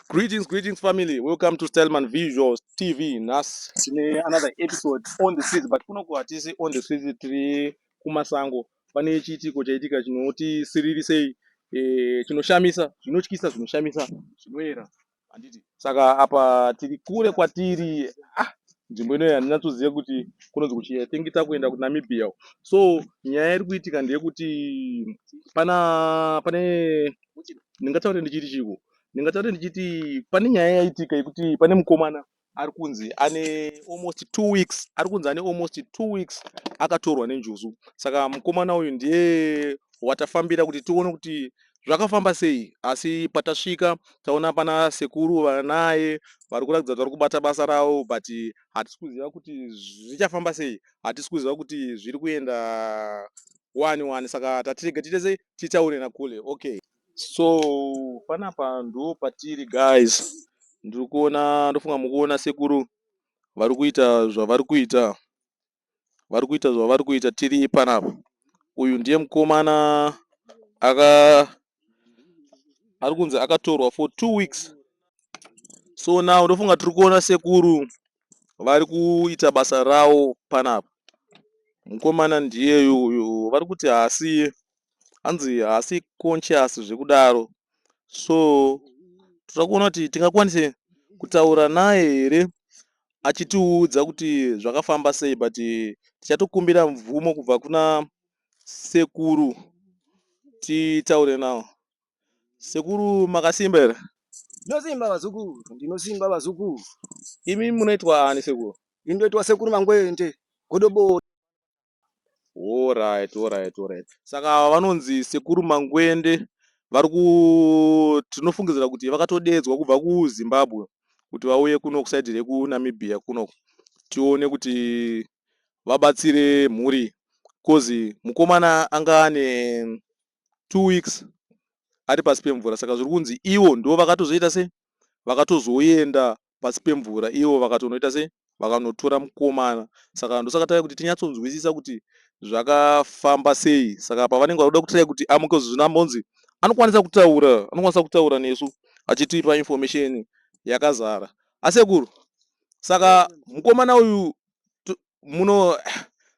Greetings, family. Welcome to Stellman Visuals TV. Nas another episode on the streets, but kuno kuhatisi on the streets tiri kumasango. Pane chiitiko chaitika chinoti siririsei, chinoshamisa, zvinotyisa, zvinoshamisa, zvinoera. Handiti. Saka apa tiri kure kwatiri, nzvimbo inoyi handinatsoziva kuti kunonzi kuchii. I think takuenda kuNamibia. So nyaya iri kuitika ndeyekuti pane ndingataure ndichiti chiko. Ndingataure ndichiti pane nyaya yaitika yekuti pane mukomana ari kunzi ane almost 2 weeks, ari kunzi ane almost 2 weeks akatorwa nenjuzu. Saka mukomana uyu ndiye watafambira kuti tione kuti zvakafamba sei, asi patasvika taona pana sekuru vanaye vari kuratidza kuti vari kubata basa ravo, but hatisi kuziva kuti zvichafamba sei, hatisi kuziva kuti zviri kuenda wani. Saka tatirega titese titaure nakule. Okay, so panapa ndo patiri guys. Ndofunga mukuona sekuru vari kuita zvavari kuita tiri panapa. Uyu ndiye mukomana ari kunzi akatorwa for 2 weeks. So now ndofunga tiri kuona sekuru vari kuita basa ravo panapa. Mukomana ndiye uyu vari kuti hanzi haasi conscious zvekudaro. So toda kuona kuti tingakwanise kutaura naye here achitiudza kuti zvakafamba sei, but tichatokumbira mvumo kubva kuna sekuru titaure nawo. Sekuru, makasimba here? Ndinosimba vazukuru, ndinosimba vazukuru. Imi munoitwa ani sekuru? Indoitwa sekuru Mangwende, Godobo. Alright. Saka vanonzi sekuru Mangwende tinofungidzira kuti vakatodedzwa kubva kuZimbabwe kuti vauye kuno kusaidhi rekuNamibia kuno tione kuti vabatsire mhuri, kozi mukomana anga ane 2 weeks ari pasi pemvura. Saka zviri kunzi ivo ndo vakatozoita se vakatozoenda pasi pemvura, ivo vakatonoita se vakanotora mukomana. Saka ndosaka tauya kuti tinyatsonzwisisa kuti zvakafamba sei. Saka pavanenge vakuda kutirai kuti amuke zvinambonzi anokwanisa kutaura nesu achitipa information yakazara. Asekuru, saka mukomana uyu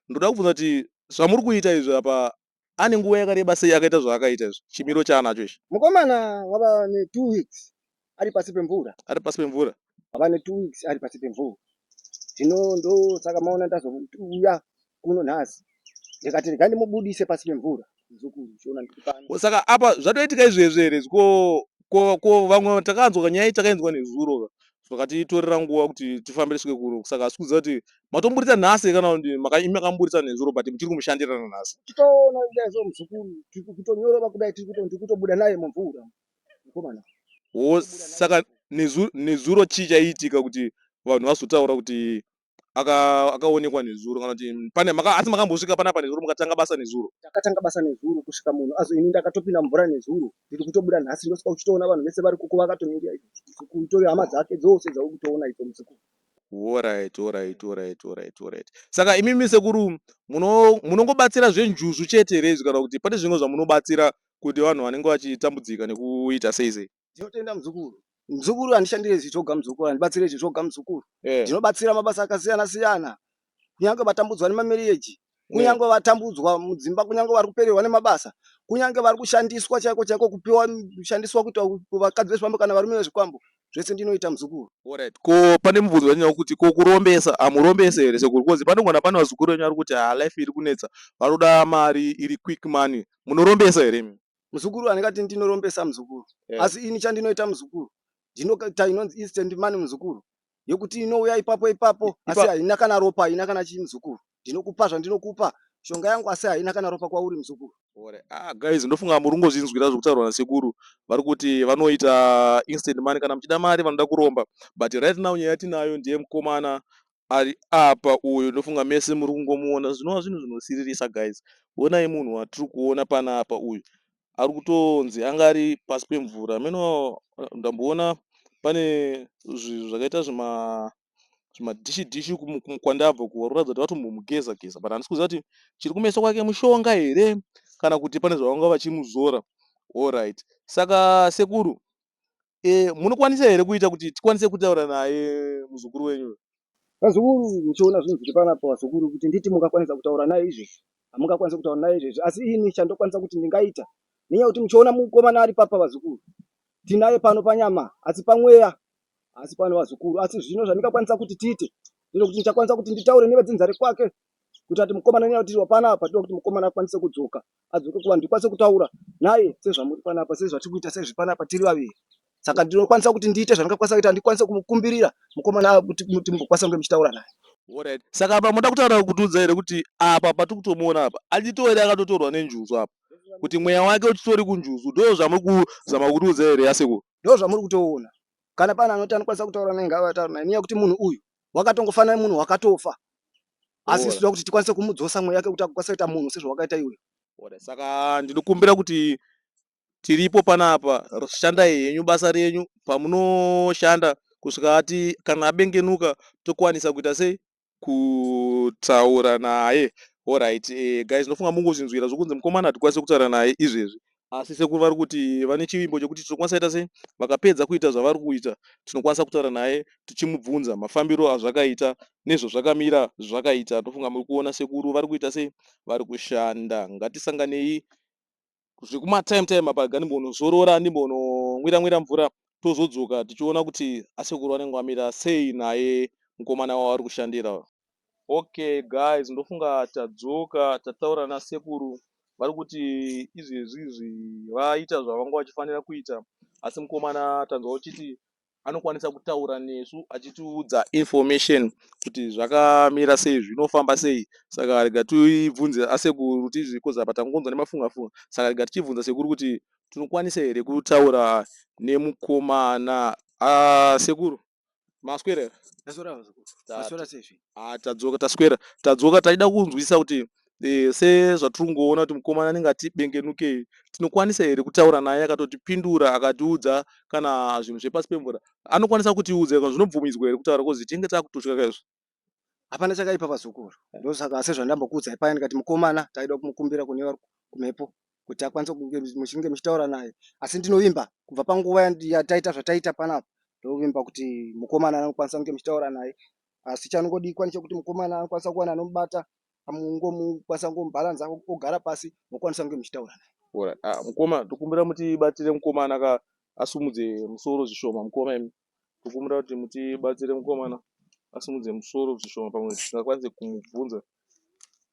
ndoda kubvunza kuti zvamuri kuita izvi apa ane nguva yakareba sei akaita zvaakaita izvi, chimiro chaanacho ichi? Mukomana wava ne2 weeks ari pasi pemvura. Wava ne2 weeks ari pasi pemvura. Zvino ndo saka maona ndazouya kuno nhasi. Ndikati ndimubudise pasi pemvura. Muzukuru, chiona ndikupana. Saka apa zvatoitika izvezvi here? Ko vamwe takanzwa nyaya takainzwa nezuro zvakatitorera nguva kuti tifambe tisvike kuno. Saka asi kuziva kuti matomburitsa nhasi kana kuti makamburitsa nezuro but muchiri kumushandirana nhasi. Titoona izvo muzukuru, tikutonyorova kudai tikutobuda naye mumvura. Mukomana. Saka nezuro chii chaiitika kuti vanhu vazotaura kuti akaonekwa nezuro, kana kuti asi makambosvika panapa nezuro mukatanga basa nezuro? Takatanga basa nezuro kusvika munhu ini ndakatopinda mvura nezuro, ndiri kutobuda nhasi ndosvika uchitoona vanhu vese vari kuko vakatoningira kutori hama dzake dzose dzauri kutoona ipo muzukuru. Alright. Saka imimi sekuru munongobatsira zvenjuzu chete here kana kuti pane zvimwe zvamunobatsira kuti vanhu vanenge vachitambudzika nekuita sei? Ndinotenda muzukuru handishandire zvitoga muzukuru, handibatsire zvitoga muzukuru. Ndinobatsira mabasa akasiyana siyana, kunyange vatambudzwa nemamarriage, kunyange vatambudzwa mudzimba, kunyange vari kupererwa nemabasa, kunyange vari kushandiswa chaiko kupiwa kushandiswa kuti vakadzi vezvifambo kana varume vezvikwambo, zvese ndinoita muzukuru. Alright. Ko pane mubvunzo wanyanya kuti ko kurombesa hamurombese here sekuru? Kozi panogona pane vazukuru venyu vari kuti life iri kunetsa, vanoda mari iri quick money, munorombesa here? Muzukuru handingati ndinorombesa muzukuru, asi ini chandinoita muzukuru ndinoita inonzi instant money muzukuru, yekuti inouya ipapo asi haina kana ropa, haina kana chii muzukuru. Ndinokupa zvandinokupa shonga yangu asi haina kana ropa kwauri muzukuru. Guys, ndofunga muri kungozvinzwira zvokutaurwa nasekuru vari kuti vanoita instant money kana muchida mari vanoda kuromba, but right now nyaya yatinayo ndiye mukomana ari apa uyu. Ndofunga mese muri kungomuona, zvinova zvinhu zvinosiririsa guys. Onai munhu watiri kuona panapa uyu ari kutonzi anga ari pasi pemvura. Meno ndamboona pane zvakaita zvimadhishi kwandabva kuratidza kuti vatombomugeza, but handisi kuziva kuti chiri kumeso kwake mushonga here kana kuti pane zvavanga vachimuzora. Alright. Saka sekuru, munokwanisa here kuita kuti tikwanise kutaura naye muzukuru wenyu? Vazukuru muchiona zvinhu zviri panapa vazukuru kuti nditi mungakwanisa kutaura naye izvezvi hamungakwanisa kutaura naye izvezvi asi ini chandokwanisa kuti ndingaita nenyaya yekuti muchiona mukomana ari papa vazukuru tinaye pano panyama asi pamweya asi pano vazukuru asi zvino zvandingakwanisa kuti tiite ndinokuti ndichakwanisa kuti nditaure nevadzinzare kwake kuti ati mukomana nenyaya kuti panapa tinoda kuti mukomana akwanise kudzoka adzoke kuvanhu ndikwanise kutaura naye sezvamuri panapa sezvatiri kuita sezvi panapa tiri vaviri saka ndinokwanisa kuti ndiite zvandingakwanisa kuita ndikwanise kumukumbirira mukomana kuti mugokwanisa kunge muchitaura naye. Alright. Saka apa muda kutaura kutiudza here kuti apa patiri kutomuona apa achitori akatotorwa nenjuzu apa kuti mweya wake uchitori kunjuzu ndo zvamuri kuzama kutiudza here yasekuru? Ndo zvamuri kutoona kana pana anoti anokwanisa kutaura naye ngavataura naye nenyaya yekuti munhu uyu wakatongofanana nemunhu wakatofa asi tinoda kuti tikwanise kumudzosa mweya yake kuti akwanise kuita munhu sezvawakaita iwe. Saka ndinokumbira kuti tiripo panapa shandai henyu basa renyu pamunoshanda kusvika ati kana abengenuka tokwanisa kuita sei kutaura naye. Alright, guys ndofunga mungozvinzwira zvokunzi mukomana hatikwanisi kutaura naye izvezvi asi sekuru vari kuti vane chivimbo chokuti tinokwanisa ita sei vakapedza kuita zvavari kuita tinokwanisa kutaura naye tichimubvunza mafambiro azvakaita nezvazvakamira zvakaita. Ndofunga muri kuona sekuru vari kuita sei vari kushanda. Ngatisanganei zvekumatime apa gandimbonozorora ndimbononwira mvura tozodzoka tichiona kuti asekuru vanenge vamira sei naye mukomana wavari kushandira. Okay guys, ndofunga tadzoka tataura nasekuru vari kuti izvezvizvi vaita zvavanga vachifanira kuita asi mukomana tanzwa uchiti anokwanisa kutaura nesu achitiudza information kuti zvakamira sei zvinofamba sei. Saka rega tibvunze asekuru tizvikoza apa tangonzwa nemafunga saka rega tichibvunza sekuru kuti tinokwanisa here kutaura nemukomana. Sekuru maswera tadzoka taida kunzwisisa kuti sezvatiri kungoona kuti mukomana anenge atibengenukei tinokwanisa here kutaura naye akatotipindura akatiudza kana zvinhu zvepasi pemvura anokwanisa kutiudza kana zvinobvumidzwa here kutaura kozi tinge takutosvika kaizvo? Hapana chakaipa vazukuru ndosaka sezvandambokuudzai paya ndikati mukomana taida kumukumbira kune vari kumhepo kuti akwanise kunge muchinge muchitaura naye asi ndinovimba kubva panguva yataita zvataita panapa ndovimba kuti mukomana anokwanisa kunge muchitaura naye asi chanongodikwa nechekuti mukomana anokwanisa kuwana anomubata mukwanisa kungomubhalanza ogara pasi mokwanisa kunge muchitaura naye. Mukoma tokumbira mutibatire mukomana asumudze musoro zvishoma. Mukoma imi tokumbira kuti mutibatire mukomana asumudze musoro zvishoma pamwe tisingakwanise kumubvunza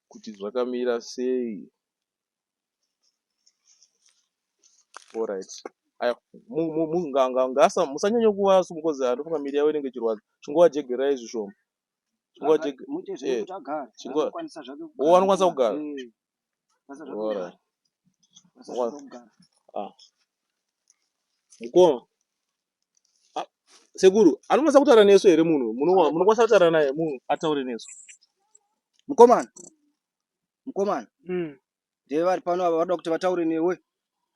kuti zvakamira sei. Alright. Musanyanya kuva sumukoza ndofunga miri yavo inenge ichirwadza chingova jegerai zvishoma anokwanisa kugara. Mukoma sekuru anokwanisa kutaura nesu here munhu munokwanisa kutaura naye munhu ataure nesu? Mukomana ndiye vari pano ava vanoda kuti vataure newe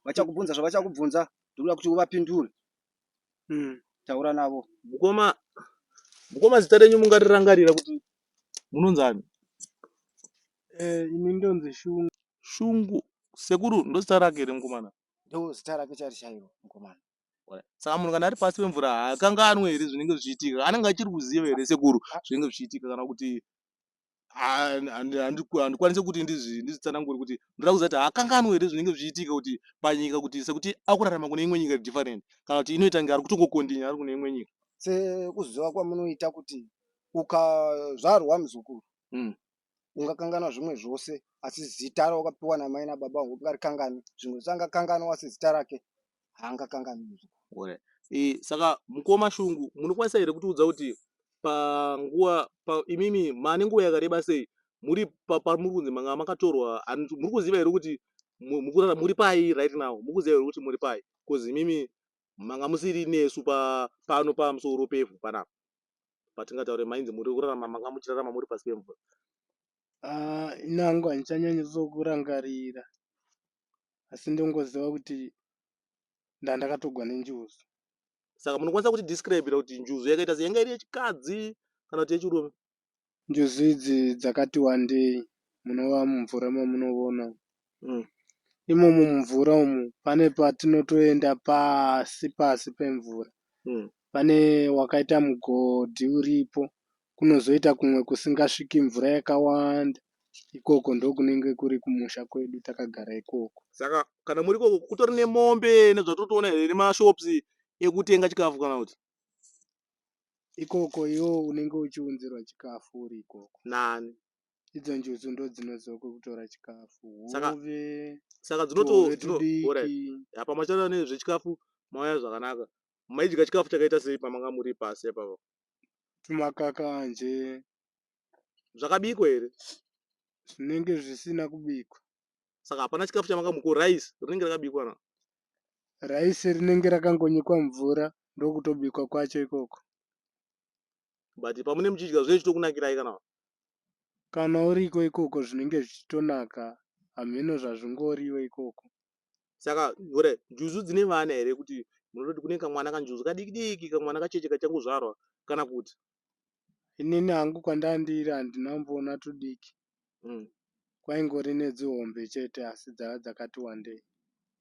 vachakubvunza zvavachakubvunza ndokuda kuti uvapindure. Taura navo. Mukoma zita renyu mungarirangarira kuti munonzani? Ini ndonzi Shungu. Sekuru ndo zita rake here mukomana? Ndo zita rake chari chaivo mukomana. Saka munhu kana ari pasi pemvura haakanganwe here zvinenge zvichiitika anenge achiri kuziva here sekuru zvinenge zvichiitika kana kuti handikwanisi kuti ndizvitsanangure kuti ndoda kuziva kuti haakanganwe here zvinenge zvichiitika kuti panyika kuti sekuti akurarama kune imwe nyika different kana kuti inoita nge ari kutongokondinya ari kune imwe nyika. Sekuziva kwamunoita kuti ukazvarwa muzukuru ungakanganwa zvimwe zvose asi zita raukapiwa namai nababa ungarikanganwi zvimwe zvisangakanganwa asi zita rake haangakanganwi muzukuru. Saka mukoma Shungu munokwanisa here kutiudza kuti panguva imimi mane nguva yakareba sei muri pamuri kunzi manga makatorwa muri kuziva here kuti muri pai right now? Muri kuziva here kuti muri pai kozi imimi manga musiri nesu pano pamusoro pevhu panapa patingataure mainzi muri kurarama manga muchirarama muri pasi pemvura? Inangu handichanyanyotsokurangarira asi ndongoziva kuti ndandakatogwa nenjuzu. Saka munokwanisa kuti describe kuti njuzu yakaita sei yanga iri yechikadzi kana kuti yechirume? Njuzu idzi dzakati wandei munova mumvura mamunoona imomo mumvura umu pane patinotoenda pasi pemvura. Pane wakaita mugodhi uripo, kunozoita kumwe kusingasviki mvura yakawanda. Ikoko ndokunenge kuri kumusha kwedu takagara ikoko. Saka kana muri ikoko kutori nemombe nezvatotoona here nemashops ekutenga chikafu kana kuti Ikoko iwo unenge uchiunzirwa chikafu uri ikoko. nani? Idzo njuzu ndo dzinoziva kutora chikafu. Saka Hove tudiki. apa machana nezvechikafu mauya zvakanaka. Maidya chikafu chakaita sei pamanga muri pasi apapo? Tumakakanje. Zvakabikwa here? Zvinenge zvisina kubikwa. Saka hapana chikafu chamanga muko rice rinenge rakabikwa na? Rice rinenge rakangonyikwa mvura ndokutobikwa kwacho ikoko. But pamune muchidya zvese chitokunakirai kana? Kana uriko ikoko zvinenge zvichitonaka, hameno zvazvingoriwe ikoko. Saka njuzu dzine vana here kuti munototi kune kamwana kanjuzu kadiki diki kamwana kacheche kachangozvarwa kana kuti? Inini hangu kwandandiri handina kumboona tudiki. Kwaingori nedzihombe chete asi dzava dzakati wandei.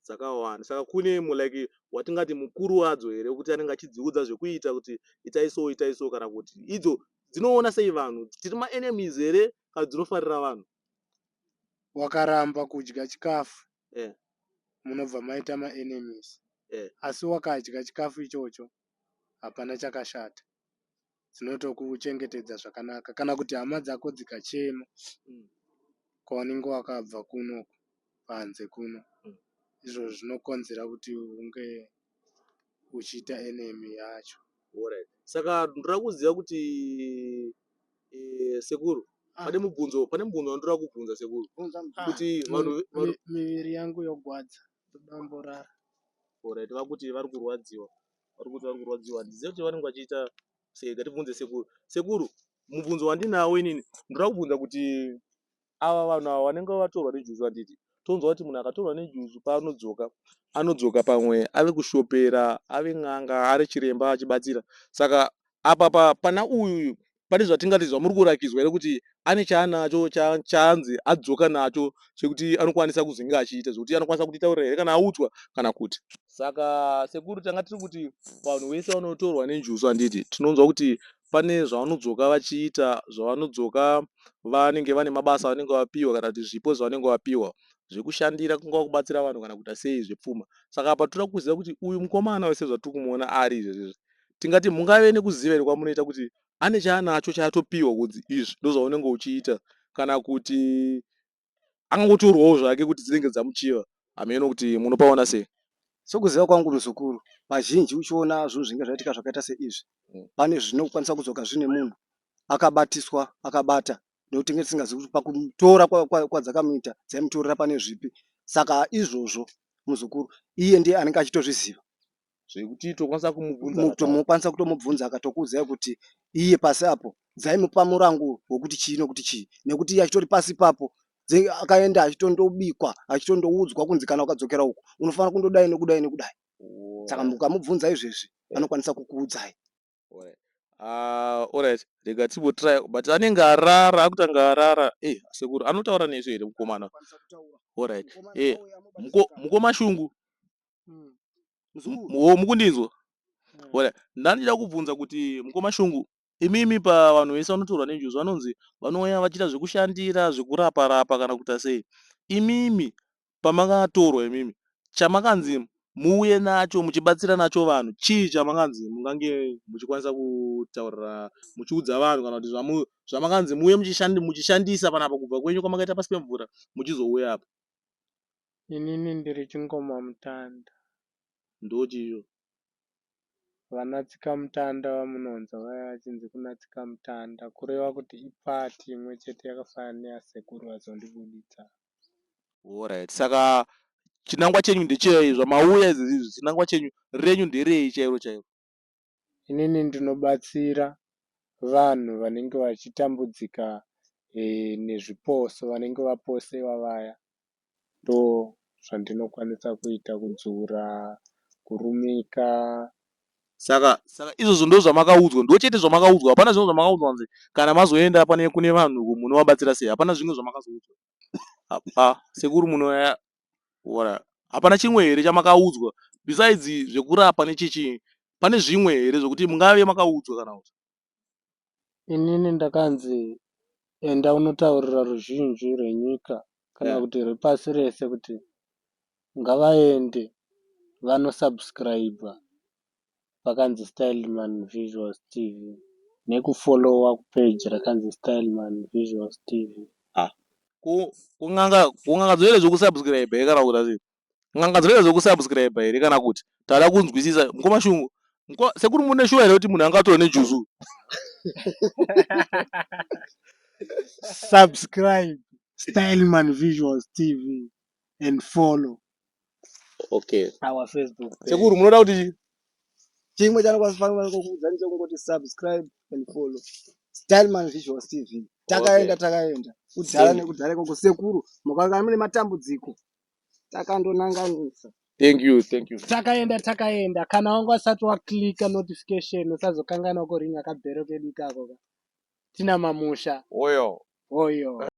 Dzakawanda. Saka kune like watingati mukuru wadzo here kuti anenge achidziudza zvekuita kuti itai so kana kuti idzo dzinoona sei vanhu? Tiri ma-enemies here kana dzinofarira vanhu? Wakaramba kudya chikafu, munobva maita ma-enemies. Asi wakadya chikafu ichocho, hapana chakashata. Dzinotokuchengetedza zvakanaka. Kana kuti hama dzako dzikachema, kwaunenge wakabva kuno panze kuno, izvo zvinokonzera kuti unge uchiita enemy yacho. Saka ndoda kuziva kuti sekuru, pane mubvunzo wandoda kubvunza sekuru. Kuti miviri yangu yogwadza, todamborara. Vakuti vari kurwadziwa. Ndizive kuti vanenge vachiita sei. Ngatibvunze sekuru. Sekuru, mubvunzo wandinawo inini ndoda kubvunza kuti ava vanhu ava vanenge vatorwa nejuzu handiti, tonzwa kuti munhu akatorwa nejuzu paanodzoka anodzoka pamwe ave kushopera, ave n'anga, ari chiremba achibatsira. Saka apa pana uyu pane zvatingati zvamuri kurakidzwa here kuti ane chaanacho chaanzi adzoka nacho chekuti anokwanisa kuzenge achiita zvokuti anokwanisa kutitaurira here kana audzwa kana kuti. Saka sekuru tanga tiri kuti vanhu vese vanotorwa nenjuzu handiti, tinonzwa kuti pane zvavanodzoka vachiita, zvavanodzoka vanenge vane mabasa avanenge vapiwa kana kuti zvipo zvavanenge vapiwa zvekushandira, kungava kubatsira vanhu kana kuita sei zvepfuma. Saka apa toda kuziva kuti uyu mukomana wese zvatiri kumuona ari izvezvi, tingati mungave nekuziva here kwamunoita kuti ane chaanacho chaatopiwa kunzi izvi ndozvaunenge uchiita, kana kuti angangotorwawo zvake kuti dzinenge dzamuchiva. Hameno kuti munopaona sei? Sokuziva kwangu muzukuru, pazhinji uchiona zvinhu zvinenge zvaitika zvakaita seizvi, pane zvinokwanisa kudzoka zvine munhu akabatiswa akabata, nekuti tinge tisingazivi kuti pakutora kwadzakamuita dzaimutorera pane zvipi. Saka izvozvo muzukuru iye ndiye anenge achitozviziva zvekuti tokwanisa kumubvunza, mokwanisa kutomubvunza akatokuudzai kuti iye pasi apo dzaimupa murango wekuti chii nokuti chii, nekuti iye achitori pasi papo akaenda achitondobikwa achitondoudzwa kunzi kana ukadzokera uku unofanira kundodai nekudai nekudai. Saka mukamubvunza izvezvi anokwanisa kukuudzai. Alright, rega timbotry, but anenge arara, akutanga arara. Sekuru anotaura nesu here mukomana? Alright. Mukomashungu mukundinzwa? Ndanida kubvunza kuti mukomashungu, imimi pavanhu vese vanotorwa nenjuzu vanonzi vanouya vachiita zvekushandira, zvekurapa-rapa kana kuita sei. Imimi pamakatorwa imimi, chamakanzi muuye nacho muchibatsira nacho vanhu, chii chamakanzi mungange muchikwanisa kutaurira muchiudza vanhu kana kuti zvamakanzi muuye muchishandisa panapa kubva kwenyu kwamakaita pasi pemvura muchizouya apa? Inini ndiri chingoma mutanda. Ndochiyo Vanatsika mutanda vamunonza vaya vachinzi kunatsika mutanda, kureva kuti ipati imwe chete yakafanana neyasekuru vazondibuditsa. Alright. Saka chinangwa chenyu ndechei zvamauya izvi, chinangwa chenyu renyu nderei chairo chairo? Inini ndinobatsira vanhu vanenge vachitambudzika nezviposo, vanenge vaposewa vaya. Ndo zvandinokwanisa kuita, kudzura, kurumika. Saka izvozvo ndo zvamakaudzwa, ndo chete zvamakaudzwa, hapana zvimwe zvamakaudzwa nzi kana mazoenda kune vanhu munovabatsira sei, hapana zvimwe zvamakazoudzwa? Sekuru munoya hapana chimwe here chamakaudzwa besides zvekurapa nechichi, pane zvimwe here zvokuti mungave makaudzwa kana kuti? Inini ndakanzi enda unotaurira ruzhinji rwenyika kana kuti rwepasi rese kuti ngavaende vanosubscribe vakanzi Styleman Visuals TV nekufollowa page rakanzi Styleman Visuals TV. Kunganga dzovere zvokusubscribe here kana kuti asi kunganga dzovere zvokusubscribe here kana kuti tada kunzwisisa mukomashungu sekuri mune shuwa here kuti munhu angatore nejuzu? Subscribe Styleman Visuals TV and follow our Facebook page. Sekuru munoda kuti chimwe chanokwafanira kukuudza ndechekungoti subscribe and follow Styleman Visuals TV. Takaenda kudhara nekudhara ikoko sekuru mukanga mune matambudziko takandonanganisa. Thank you. Takaenda kana wanga usati waklika notification usazokanganwa kuringa kabhero kedu ikako. Tina mamusha. Oyo.